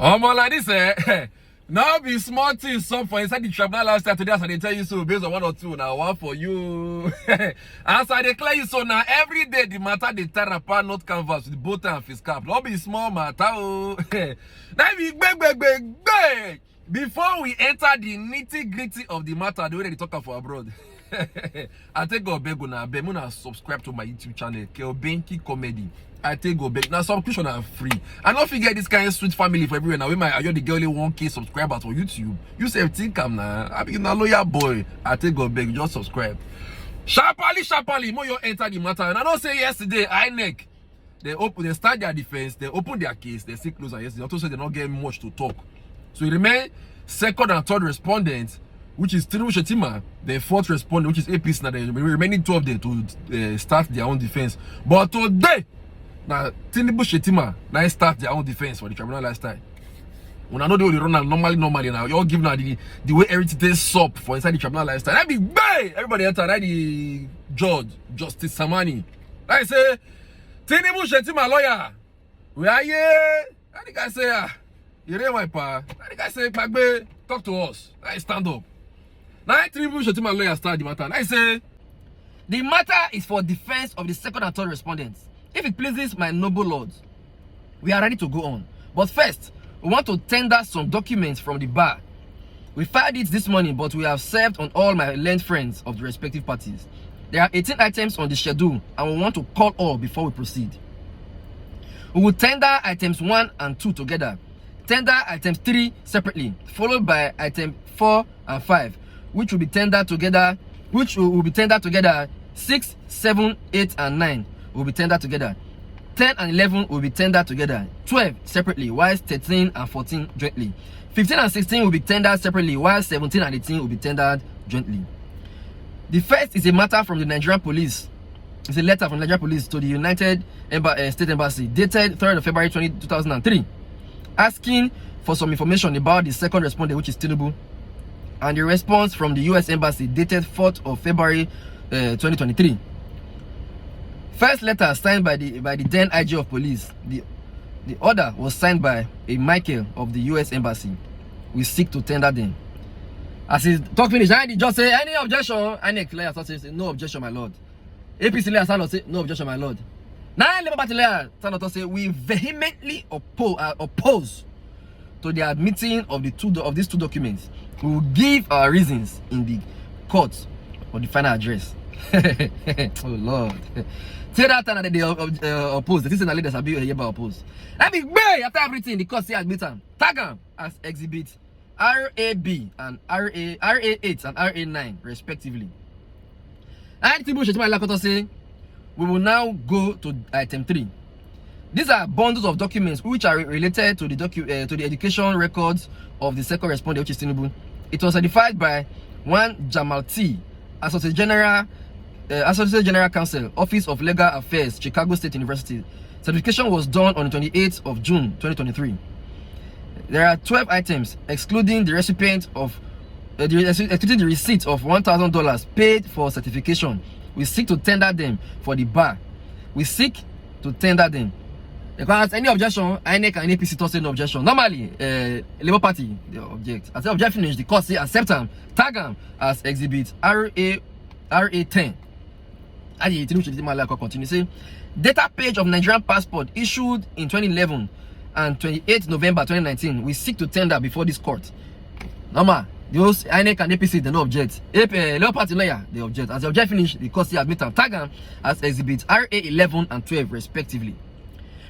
Like this, now be small things some for inside the tribunal last time today, as I tell you so based on 1 or 2 now, one for you. As I declare you so now, every day the matter they tear apart not canvas with both and face cap. Not be small matter. Now be big. Before we enter the nitty-gritty of the matter, the way they talk for abroad. I take go beg una beg una subscribe to my YouTube channel, Keobenki Comedy. I take go beg. Now subscription are free. I don't forget this kind of sweet family for everyone. Now we might the girl 1K subscribers on YouTube. You say think I'm now. I be a lawyer boy. I take go beg. Just subscribe. Sharply, more you enter the matter. And I don't say yesterday, INEC. They start their defense, they open their case, they see closer yesterday. Also say they not get much to talk. So it remain second and third respondents, which is Tinubu, the fourth respondent, which is APC. Now the remaining 2 of them to start their own defense. But today, now Tinubu now start their own defense for the tribunal last time. When I know they will run normally now, you all give now the way everything is up for inside the tribunal last time. That be bang! Everybody enter, that the judge, Justice Samani. I say, Tinubu lawyer. Where are you? That the guy say, you read my pa. That the guy say, Pagbe, talk to us. I stand up. Now Tinubu lawyer start the matter. I say, the matter is for defense of the second and third respondents. If it pleases my noble lords, we are ready to go on. But first, we want to tender some documents from the bar. We filed it this morning, but we have served on all my learned friends of the respective parties. There are 18 items on the schedule, and we want to call all before we proceed. We will tender items 1 and 2 together. Tender items 3 separately, followed by item 4 and 5, which will be tendered together. 6, 7, 8, and 9 will be tendered together. 10 and 11 will be tendered together. 12 separately, whilst 13 and 14 jointly. 15 and 16 will be tendered separately, while 17 and 18 will be tendered jointly. The first is a matter from the Nigerian police. It's a letter from the Nigerian police to the United States Embassy, dated 3rd of February 2003, asking for some information about the second respondent, which is Tinubu, and the response from the US Embassy, dated 4th of February 2023. First letter signed by the then IG of police. The order was signed by a Michael of the US Embassy. We seek to tender them. As he talk finish, I just say any objection. INEC lawyer say no objection, my lord. APC lawyer stand up say no objection, my lord. Now Labour Party lawyer stand up say we vehemently oppose to the admitting of these two documents. We will give our reasons in the court for the final address. Oh Lord. Say that time that they oppose. The thing that leaders have been oppose. That means after everything, the court say admit them. Tag them as exhibit RAB and RA8 and RA9 respectively. And Tinubu say we will now go to item 3. These are bundles of documents which are related to the education records of the second respondent, which is Tinubu. It was certified by one Jamal T, Associate General Counsel, Office of Legal Affairs, Chicago State University. Certification was done on the 28th of June 2023. There are 12 items, excluding the recipient of excluding the receipt of $1,000 paid for certification. We seek to tender them for the bar. We seek to tender them. Because any objection, INEC and APC don't say no objection. Normally, Labour Party they object. As the objection finished, the court say accept them, tag them as exhibit RA10. And the continue say data page of Nigerian passport issued in 2011 and 28 November 2019. We seek to tender before this court. Normal, those INEC and APC they no object. Labour Party lawyer they object. As the object finished, the court say admit them, tag them as exhibit RA11 and 12 respectively.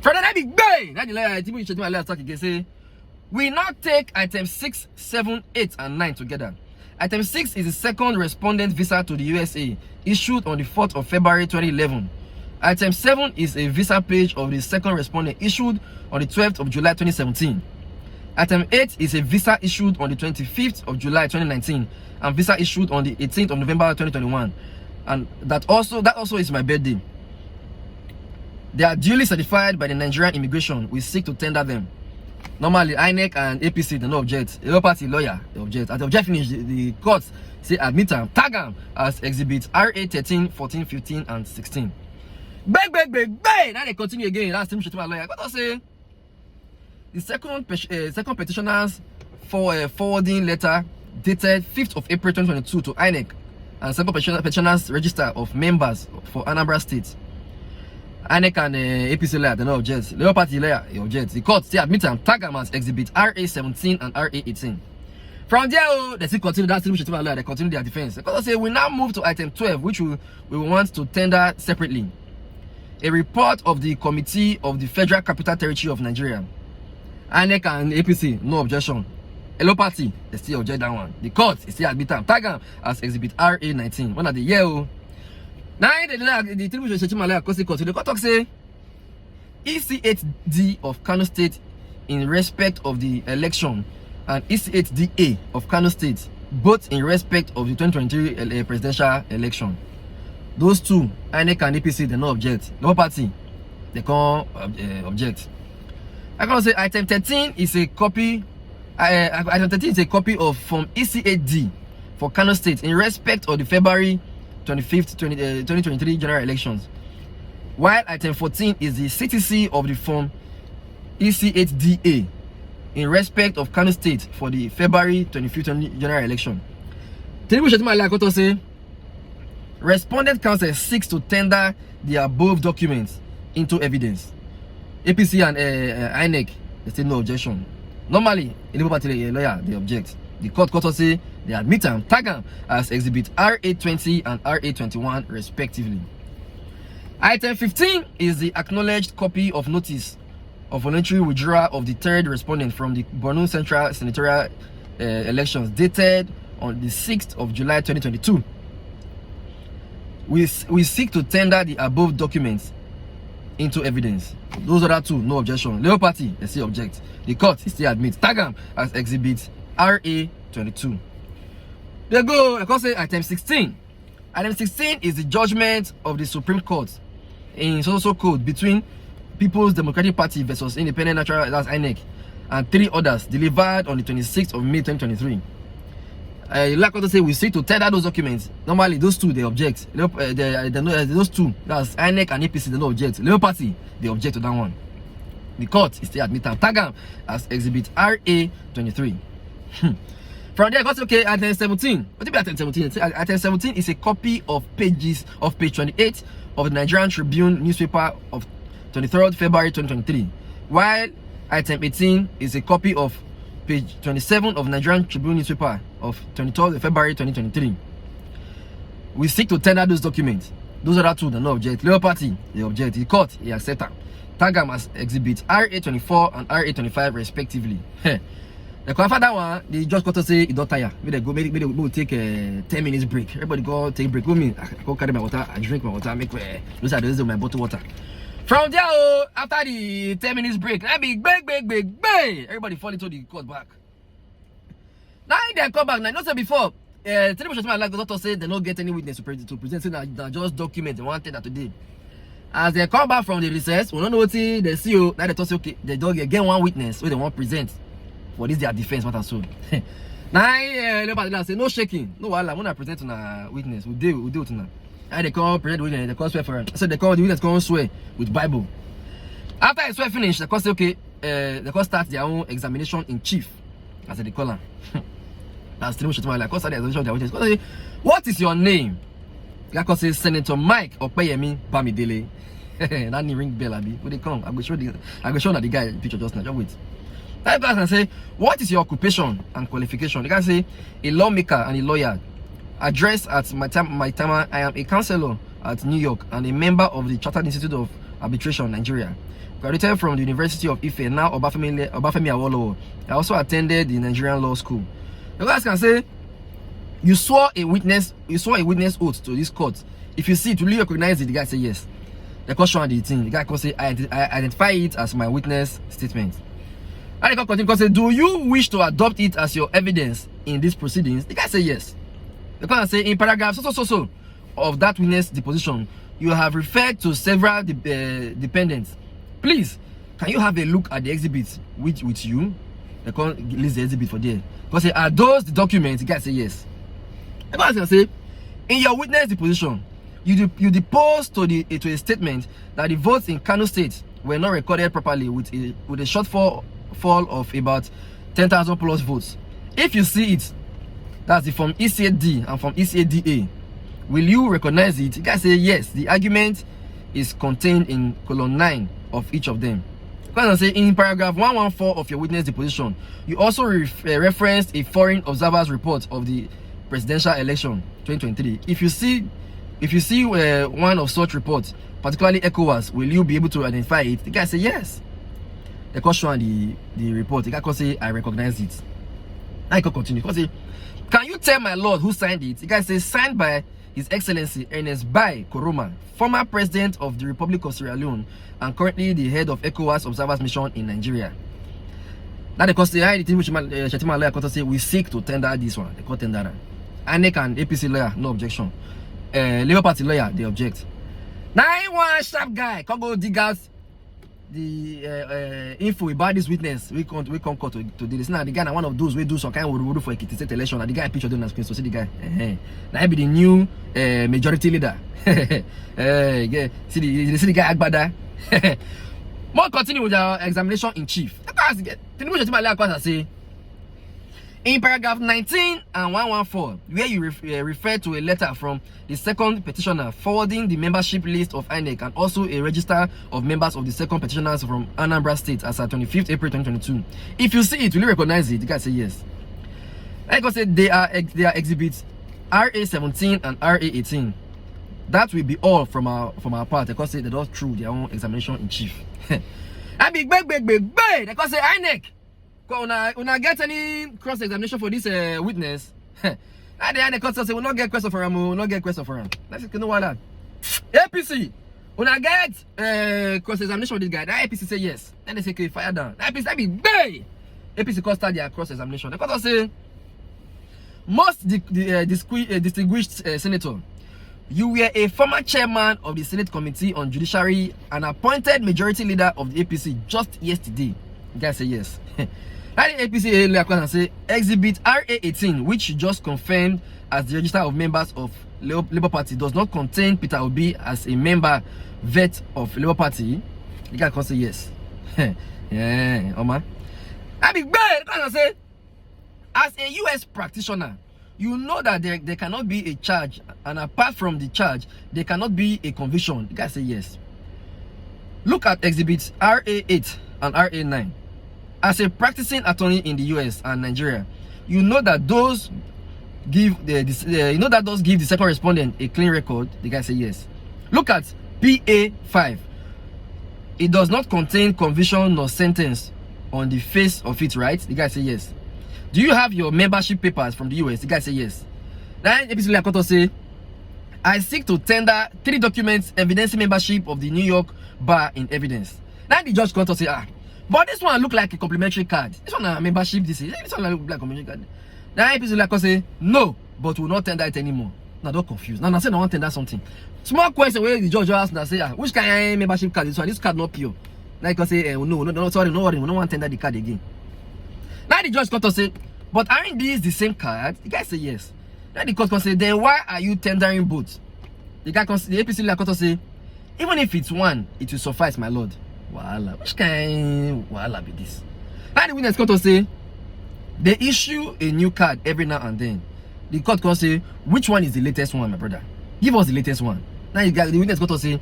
For that big bang, that the lawyer Tinubu attack again say we now take items 6, 7, 8, and 9 together. Item 6 is the second respondent visa to the USA, issued on the 4th of February 2011. Item 7 is a visa page of the second respondent, issued on the 12th of July 2017. Item 8 is a visa issued on the 25th of July 2019, and visa issued on the 18th of November 2021. And that also is my birthday. They are duly certified by the Nigerian Immigration. We seek to tender them. Normally, INEC and APC they no object. The party lawyer they object. As the object finish, the courts say admit them, tag them as exhibits RA13, 14, 15, and 16. Bang. Now they continue again. Last time my lawyer. But I say The second petitioner's forwarding letter dated 5th of April 2022 to INEC and second petitioner's register of members for Anambra State. INEC and APC layer, they no object. Labour Party layer, object. The court still admit and tag them as exhibit RA17 and RA18. From there, they still continue that same layer, they continue their defense. Because they say we now move to item 12, which we want to tender separately. A report of the Committee of the Federal Capital Territory of Nigeria. INEC and APC, no objection. Hello Party, they still object that one. The court is still admit and tag them as exhibit RA19. One of the year. Now the Tinubu should the court talk say EC8D of Kano State in respect of the election and EC8DA of Kano State both in respect of the 2023 presidential election. Those two, INEC and APC, they no object. No Party, they can't object. I can say item 13 is a copy. Item 13 is a copy of Form EC8D for Kano State in respect of the February 25th, 2023 general elections. While item 14 is the CTC of the Form EC8DA in respect of Kano State for the February 25th general election. Tinubu should say respondent counsel seeks to tender the above documents into evidence. APC and INEC, they say no objection. Normally, in the party lawyer, they object. The court say they admit them, tag them as exhibit RA20 and RA21 respectively. Item 15 is the acknowledged copy of notice of voluntary withdrawal of the third respondent from the Borno Central Senatorial elections dated on the 6th of July 2022. We seek to tender the above documents into evidence. Those other two, no objection. Labour Party, they say object. The court still admits. Tag them as exhibit RA22. There go. I can say item 16. Item 16 is the judgment of the Supreme Court in social code between People's Democratic Party versus Independent Natural, that's INEC, and 3 others delivered on the 26th of May 2023. Like what to say, we seek to tender those documents. Normally, those two they object. Those two, that's INEC and APC, they no object. Labour Party, they object to that one. The court is still admit and tag them as exhibit RA23. From there, okay, item 17. What about item 17? Item 17 is a copy of page 28 of the Nigerian Tribune newspaper of 23rd February 2023. While item 18 is a copy of page 27 of Nigerian Tribune newspaper of 23rd February 2023. We seek to tender those documents. Those are the two that no object. Labour Party, they object. The court, he accept them. Tag them as exhibit RA24 and RA25 respectively. The confirm that one, the judge got to say it don't tire. Maybe they go take a 10 minutes break. Everybody go take a break with me. I go carry my water, I drink my water, make those are those of my bottled water. From there, after the 10 minutes break, I be big. Everybody fall into the court back. Now they come back. Now, not say before. Tinubu should like the doctor say they don't get any witness to present. Say that just document they wanted that today. As they come back from the recess, we don't know what they see. Now they talk say okay, they don't get one witness where they want present for this their defense matter so. Now say no shaking, no wahala. When I present to a witness, we deal with now. And they call present witness, they call swear for it. So they call the witness come swear with Bible. After I swear finish, they call say okay, they call start their own examination in chief, as they call them. That's Tinubu should like start the examination of their witness. What is your name? They call say Senator Mike Opeyemi Bamidele. That name ring bell abi. When they come, I go show that the guy picture just now. Just wait. That person say, what is your occupation and qualification? The guy say, a lawmaker and a lawyer. Address at my time. I am a counselor at New York and a member of the Chartered Institute of Arbitration, Nigeria. Graduated from the University of Ife, now Obafemi Awolowo. I also attended the Nigerian Law School. The guy can say, you swore a witness oath to this court. If you see it, will you recognize it? The guy say yes. The question the thing. The guy can say, I identify it as my witness statement. And the court continue and say, do you wish to adopt it as your evidence in these proceedings? The guy say yes. The court say in paragraph so of that witness deposition, you have referred to several dependents. Please, can you have a look at the exhibits with you? The court lists the exhibit for there. Because say, are those the documents? The guy say yes. The court can say, in your witness deposition, you depose to a statement that the votes in Kano State were not recorded properly with a shortfall fall of about 10,000 plus votes. If you see it, that's it from ECAD and from ECADA, will you recognize it? You guys say yes. The argument is contained in column 9 of each of them. Because I say in paragraph 114 of your witness deposition, you also referenced a foreign observers report of the presidential election 2023. If you see one of such reports, particularly ECOWAS, will you be able to identify it? The guy say yes. The question the report. The guy can say I recognize it. I can continue. Because say, can you tell my lord who signed it? The guy says signed by His Excellency Ernest Bai Koroma, former president of the Republic of Sierra Leone and currently the head of ECOWAS Observers Mission in Nigeria. Now the Shetima lawyer say we seek to tender this one. They call tender. INEC and APC lawyer, no objection. Labour Party lawyer, they object. Now one sharp guy can go dig out the info about this witness. We come court to do this. Now the guy, one of those we do some kind of for a state election. And the guy picture them on screen. So see the guy. Now he be the new majority leader. See the guy Agbada. More continue with our examination in chief. Tinubu Shetima Lea say in paragraph 19 and 114, where you refer to a letter from the second petitioner forwarding the membership list of INEC and also a register of members of the second petitioners from Anambra State as at 25th April 2022. If you see it, will you recognize it? The guy say yes. Like I said, they are exhibits RA17 and RA18. That will be all from our part. They can say they don't through their own examination in chief. I be big. They can say INEC. Una get any cross examination for this witness? And the INEC say we not get question for him. We not get question for him. That's you know what that. APC. Una get cross examination for this guy. The APC say yes. Then they say okay, fire down. The APC I be big. APC can start their cross examination. They can say most distinguished senator. You were a former chairman of the Senate Committee on Judiciary and appointed majority leader of the APC just yesterday. You guys say yes. Now the APC say exhibit RA18, which you just confirmed as the register of members of Labour Party, does not contain Peter Obi as a member vet of Labour Party. You guys can say yes. Yeah, Oma. I be bad. Can say as a US practitioner, you know that there cannot be a charge, and apart from the charge, there cannot be a conviction. You guys say yes. Look at exhibits RA8 and RA9. As a practicing attorney in the US and Nigeria, you know that those give the second respondent a clean record. The guy say yes. Look at PA5. It does not contain conviction nor sentence on the face of it, right? The guy say yes. Do you have your membership papers from the US? The guy say yes. Then APC Lakoto say, I seek to tender 3 documents evidencing membership of the New York bar in evidence. Now the judge Koto say, but this one look like a complimentary card. This one a membership. This one look like a complimentary card. Now APC Lakoto say, no, but we'll not tender it anymore. Now don't confuse. Now say no want tender something. Small question where the judge asked and say, which kind of membership card is this one? This card not pure. Now you can say, no, sorry, no worry, we don't want tender the card again. Now the judge Koto say, but aren't these the same card? The guy say yes. Now the court can say, then why are you tendering both? The guy can say, the APC Lakoto say, even if it's one, it will suffice, my lord. Wahala. Which kind wahala be this? Now the witness Koto say, they issue a new card every now and then. The court can say, which one is the latest one, my brother? Give us the latest one. Now the witness Koto say,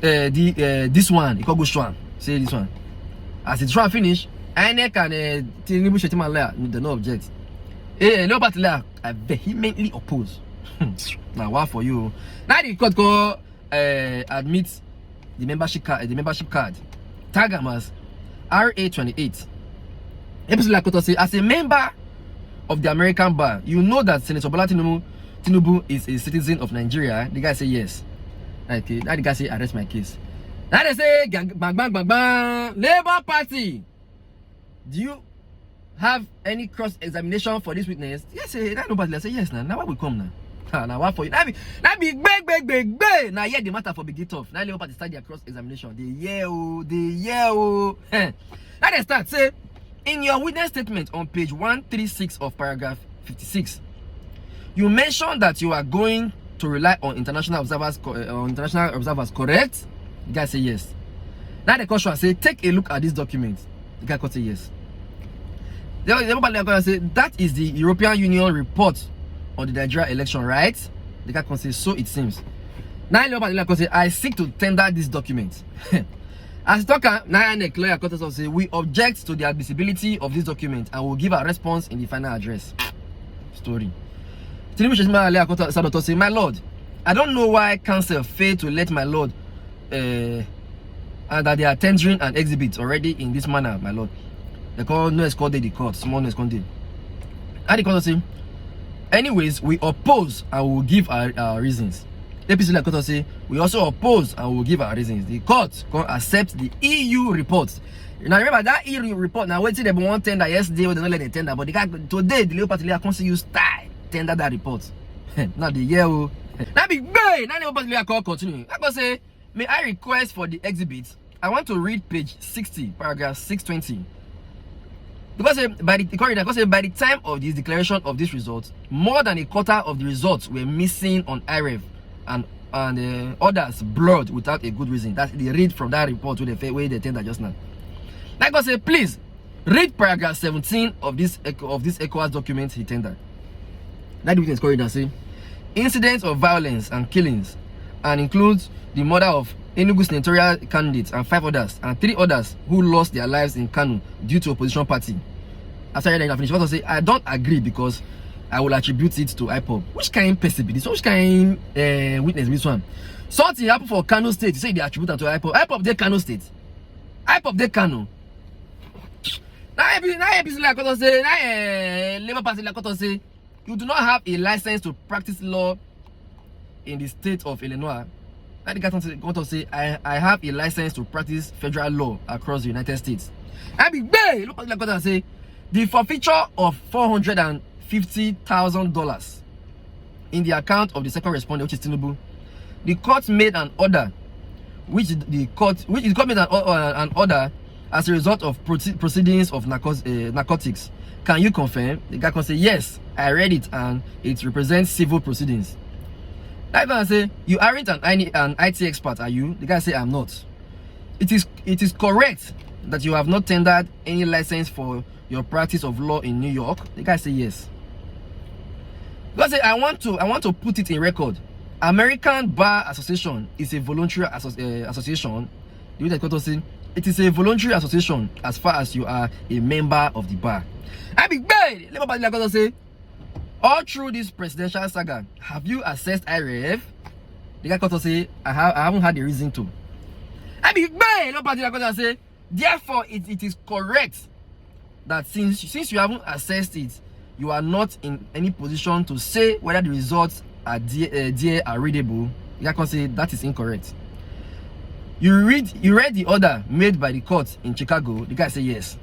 this one, he can go strong. Say this one. As it's trying to finish, INEC and Tinubu Shetima Lea, they no object. Labour Party Lea, I vehemently oppose. Now what for you? Now the court go admit the membership card. Tag them as RA28. APC Lakoto say, as a member of the American bar, you know that Senator Bola Tinubu is a citizen of Nigeria. The guy say yes. Okay. Now the guy say arrest my case. Now they say bang bang bang bang. Labour Party. Do you have any cross-examination for this witness? Yes, nobody say yes now. Now what will come now? Now what for you? Now be big. Now yeah, the matter for big get off. Now Labour Party start their cross-examination. They Now they start say, in your witness statement on page 136 of paragraph 56, you mentioned that you are going to rely on international observers. Correct? The guy say yes. Now the question say, take a look at this document. The guy could say yes. The Labour Party say that is the European Union report on the Nigeria election, right? The guy can say so it seems. Now Labour Party can say I seek to tender this document. As talker, now lawyer court say we object to the admissibility of this document and will give a response in the final address. Story. Tinubu say, my lord, I don't know why counsel failed to let my lord and that they are tendering an exhibit already in this manner, my lord. They call no escorted the court, small no escorted. And the court say, anyways, we oppose and will give our reasons. APC like court say, we also oppose and will give our reasons. The court can accept the EU report. Now remember that EU report. Now wait till they want tender yesterday, they don't let them tender. But the guy today, the Labour Party can't use style tender that report. Now the year. Now big boy. Now the Labour Party continue. I go say, may I request for the exhibit? I want to read page 60, paragraph 620. Because by the time of this declaration of this result, more than a quarter of the results were missing on IREV and others blurred without a good reason. That's the read from that report with the way they tender just now. Like I say, please read paragraph 17 of this ECOWAS document he tendered. That the witness corridor say incidents of violence and killings and includes the murder of Enugu senatorial candidates and 5 others and 3 others who lost their lives in Kanu due to opposition party. After I finish, I say I don't agree because I will attribute it to IPOB. Which kind of person be this? Which kind witness this one? Something happened for Kano State. You say they attribute it to IPOB. IPOB they Kano State. IPOB they Kano. Now like say, Labour Party like say, you do not have a license to practice law in the state of Illinois. Now the guy want to say, I have a license to practice federal law across the United States. I be bay. Look like what I say. The forfeiture of $450,000 in the account of the second respondent, which is Tinubu. The court made an order, which the court made an order as a result of proceedings of narcotics. Can you confirm? The guy can say yes, I read it and it represents civil proceedings. That guy say you aren't an IT expert, are you? The guy say I'm not. It is correct that you have not tendered any license for your practice of law in New York. The guy say yes. Because I want to put it in record. American Bar Association is a voluntary association. It is a voluntary association as far as you are a member of the bar. I be bad. Labour Party like say, all through this presidential saga, have you assessed IREF? The guy got say, I haven't had a reason to. I be bad. Labour Party like say, therefore it is correct that since you haven't assessed it, you are not in any position to say whether the results are readable. The guy can say that is incorrect. You read the order made by the court in Chicago. The guy say yes.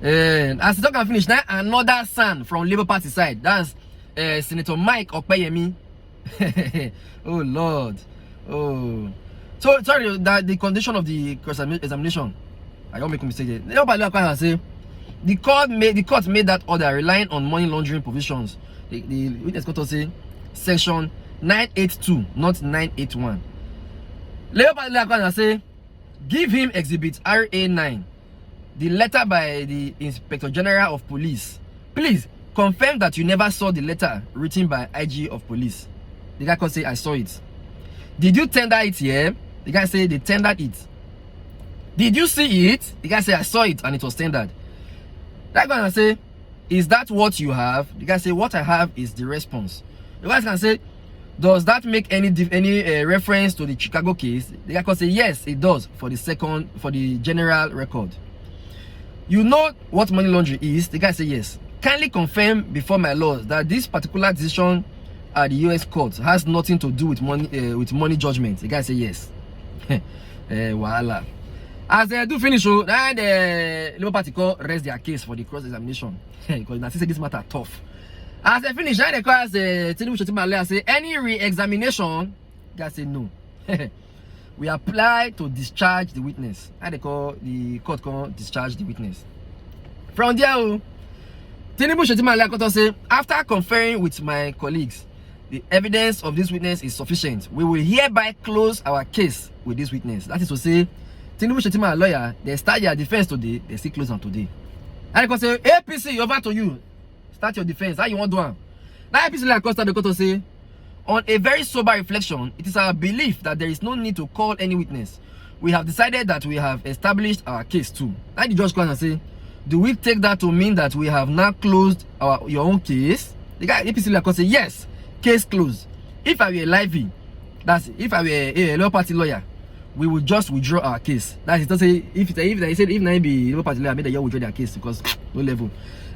As the talk can finish, now another son from Labour Party side. That's Senator Mike Okpeyemi. Oh Lord. Oh. So sorry that the condition of the cross-examination. I don't make a mistake. Labour say the court made that order relying on money laundering provisions. The witness court say section 982, not 981. Labour Party say give him exhibit RA9, the letter by the Inspector General of Police. Please confirm that you never saw the letter written by IG of Police. The guy can say I saw it. Did you tender it here? The guy say they tendered it. Did you see it? The guy say I saw it and it was tendered. That guy can say, is that what you have? The guy say what I have is the response. The guy can say, does that make any reference to the Chicago case? The guy can say yes, it does for the general record. You know what money laundering is? The guy say yes. Kindly confirm before my lord that this particular decision at the US court has nothing to do with money judgment. The guy say yes. Voila. As they do finish, now the Labour Party rest their case for the cross-examination. Because they say this matter tough. As they finish, now they call us Tinubu say any re-examination. They say no. We apply to discharge the witness. How they call the court can discharge the witness. From there, Tinubu say after conferring with my colleagues, the evidence of this witness is sufficient. We will hereby close our case with this witness. That is to say, Tinubu Shetima lawyer, they start your defense today, they still close on today. And they can say, APC, over to you. Start your defense. How you want to do it? Now APC like Costa to say, on a very sober reflection, it is our belief that there is no need to call any witness. We have decided that we have established our case too. Now the judge comes and say, do we take that to mean that we have now closed your own case? The guy APC like say, yes, case closed. If I were a livey, that's if I were a law party lawyer, we will just withdraw our case. That is to say, if they said if I be Labour Party lawyer, maybe they withdraw their case because no level.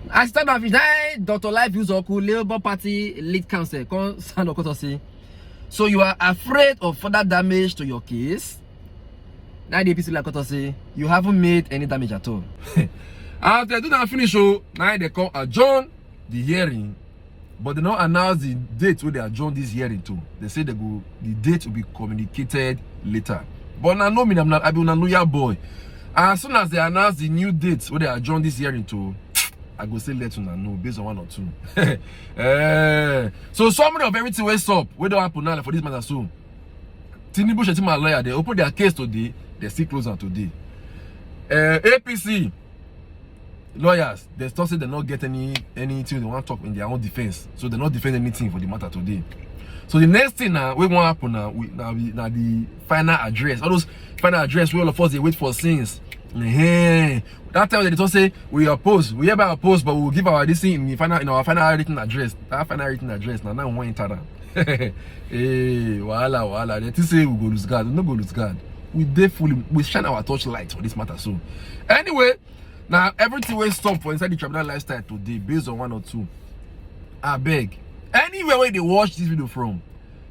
I stand up with Dr. Life use Labour Party lead counsel. So you are afraid of further damage to your case. Now the APC like say you haven't made any damage at all. After they do not finish, now they come adjourn the hearing, but they don't announce the date where they adjourn this hearing to. They say the date will be communicated later. But now no, I be a lawyer boy. As soon as they announce the new dates where they adjourn this hearing to, I go say let you know based on 1 or 2. So summary of everything what's up, what don't happen now for this matter soon. Tinubu Shetima lawyer, they open their case today, they still close on today. APC lawyers, they still say they not get anything they want to talk in their own defense, so they not defend anything for the matter today. So the next thing now we want to happen now the final address. All those final address where all of us they wait for since. That time they don't say we oppose, we hereby oppose, but we will give our this thing in our final written address. That final written address now we want enter that. Hey, wala. They say we go lose guard. We no go lose guard. We shine our torchlight for this matter soon. Anyway, now everything will stop for inside the tribunal lifestyle today based on 1 or 2. I beg. Anywhere where they watch this video from,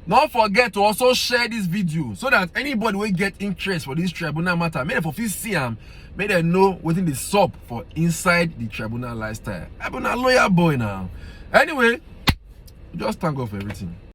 don't forget to also share this video so that anybody will get interest for this tribunal matter. May they for see them, may they know within the sub for inside the tribunal lifestyle. I'm a lawyer boy now. Anyway, just thank God for everything.